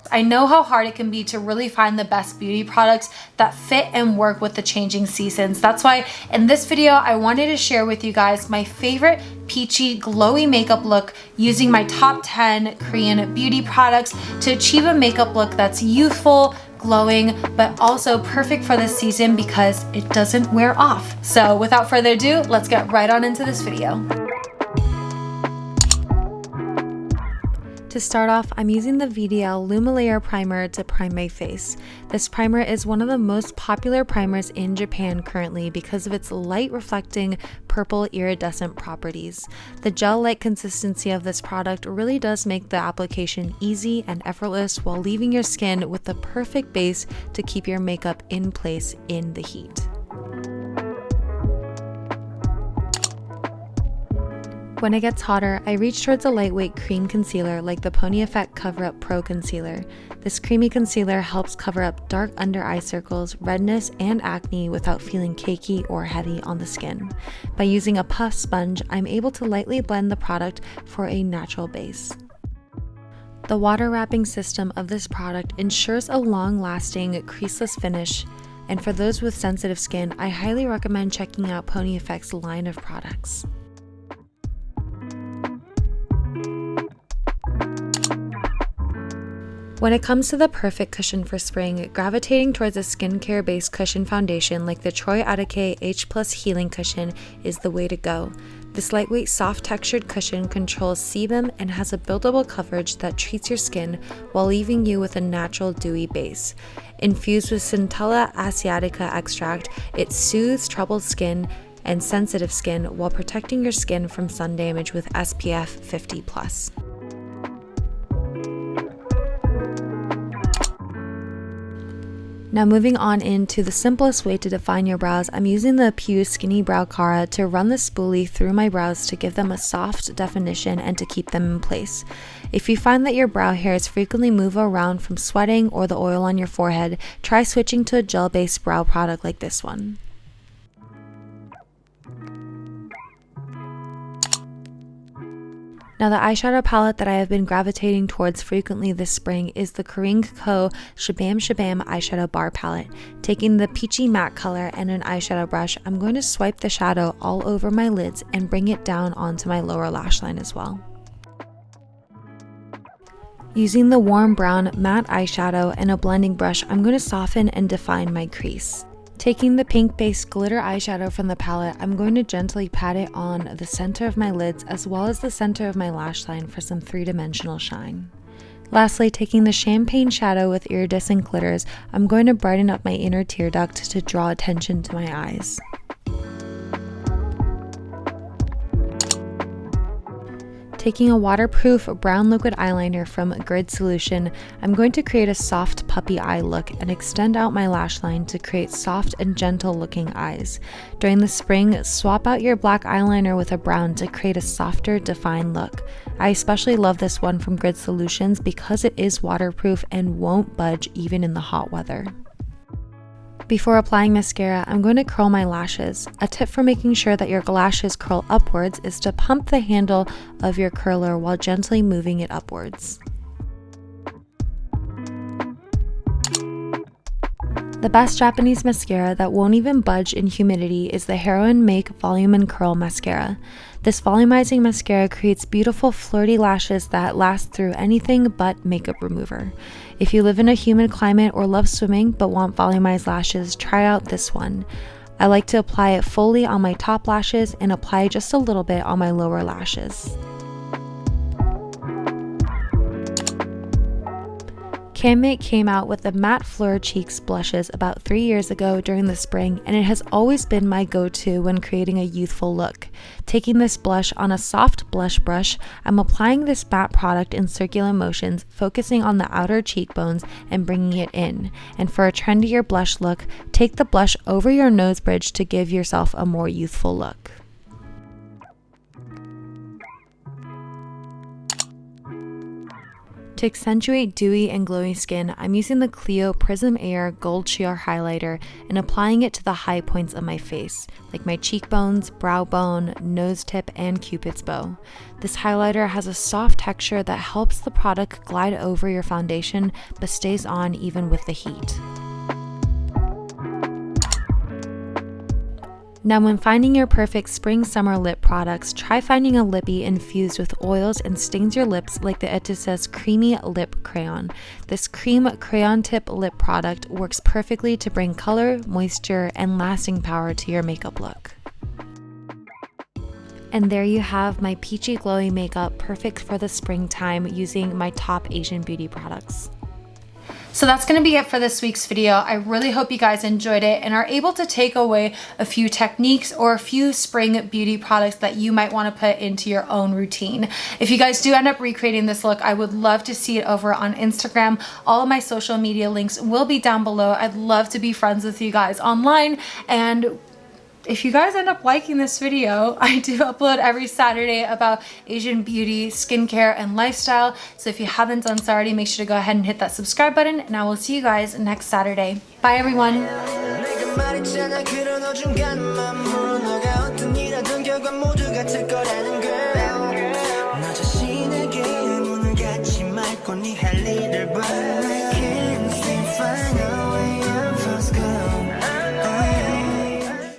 I know how hard it can be to really find the best beauty products that fit and work with the changing seasons. That's why in this video, I wanted to share with you guys my favorite peachy glowy makeup look using my top 10 Korean beauty products to achieve a makeup look that's youthful, glowing, but also perfect for this season because it doesn't wear off. So without further ado, let's get right on into this video. To start off, I'm using the VDL Lumilayer Primer to prime my face. This primer is one of the most popular primers in Japan currently because of its light reflecting purple iridescent properties. The gel-like consistency of this product really does make the application easy and effortless while leaving your skin with the perfect base to keep your makeup in place in the heat. When it gets hotter, I reach towards a lightweight cream concealer like the Pony Effect Cover Up Pro Concealer. This creamy concealer helps cover up dark under eye circles, redness, and acne without feeling cakey or heavy on the skin. By using a puff sponge, I'm able to lightly blend the product for a natural base. The water wrapping system of this product ensures a long-lasting, creaseless finish, and for those with sensitive skin, I highly recommend checking out Pony Effect's line of products. When it comes to the perfect cushion for spring, gravitating towards a skincare-based cushion foundation like the TROIAREUKE H+ Healing Cushion is the way to go. This lightweight, soft-textured cushion controls sebum and has a buildable coverage that treats your skin while leaving you with a natural dewy base. Infused with Centella asiatica extract, it soothes troubled skin and sensitive skin while protecting your skin from sun damage with SPF 50+. Now moving on into the simplest way to define your brows, I'm using the Pew Skinny Browcara to run the spoolie through my brows to give them a soft definition and to keep them in place. If you find that your brow hairs frequently move around from sweating or the oil on your forehead, try switching to a gel-based brow product like this one. Now the eyeshadow palette that I have been gravitating towards frequently this spring is the CORINGCO Shabamshabam eyeshadow bar palette. Taking the peachy matte color and an eyeshadow brush, I'm going to swipe the shadow all over my lids and bring it down onto my lower lash line as well. Using the warm brown matte eyeshadow and a blending brush, I'm going to soften and define my crease. Taking the pink-based glitter eyeshadow from the palette, I'm going to gently pat it on the center of my lids as well as the center of my lash line for some three-dimensional shine. Lastly, taking the champagne shadow with iridescent glitters, I'm going to brighten up my inner tear duct to draw attention to my eyes. Taking a waterproof brown liquid eyeliner from Grid Solution, I'm going to create a soft puppy eye look and extend out my lash line to create soft and gentle looking eyes. During the spring, swap out your black eyeliner with a brown to create a softer, defined look. I especially love this one from Grid Solutions because it is waterproof and won't budge even in the hot weather. Before applying mascara, I'm going to curl my lashes. A tip for making sure that your lashes curl upwards is to pump the handle of your curler while gently moving it upwards. The best Japanese mascara that won't even budge in humidity is the Heroine Make Volume and Curl Mascara. This volumizing mascara creates beautiful flirty lashes that last through anything but makeup remover. If you live in a humid climate or love swimming but want volumized lashes, try out this one. I like to apply it fully on my top lashes and apply just a little bit on my lower lashes. Canmake came out with the matte Fleur Cheeks blushes about 3 years ago during the spring, and it has always been my go-to when creating a youthful look. Taking this blush on a soft blush brush, I'm applying this matte product in circular motions, focusing on the outer cheekbones and bringing it in. And for a trendier blush look, take the blush over your nose bridge to give yourself a more youthful look. To accentuate dewy and glowy skin, I'm using the CLIO Prism Air Gold Sheer Highlighter and applying it to the high points of my face, like my cheekbones, brow bone, nose tip, and cupid's bow. This highlighter has a soft texture that helps the product glide over your foundation but stays on even with the heat. Now, when finding your perfect spring-summer lip products, try finding a lippy infused with oils and stains your lips like the Etudes Creamy Lip Crayon. This cream crayon tip lip product works perfectly to bring color, moisture, and lasting power to your makeup look. And there you have my peachy glowy makeup, perfect for the springtime, using my top Asian beauty products. So that's going to be it for this week's video. I really hope you guys enjoyed it and are able to take away a few techniques or a few spring beauty products that you might want to put into your own routine. If you guys do end up recreating this look, I would love to see it over on Instagram. All of my social media links will be down below. I'd love to be friends with you guys online, and if you guys end up liking this video, I do upload every Saturday about Asian beauty, skincare, and lifestyle. So if you haven't done so already, make sure to go ahead and hit that subscribe button, and I will see you guys next Saturday. Bye, everyone.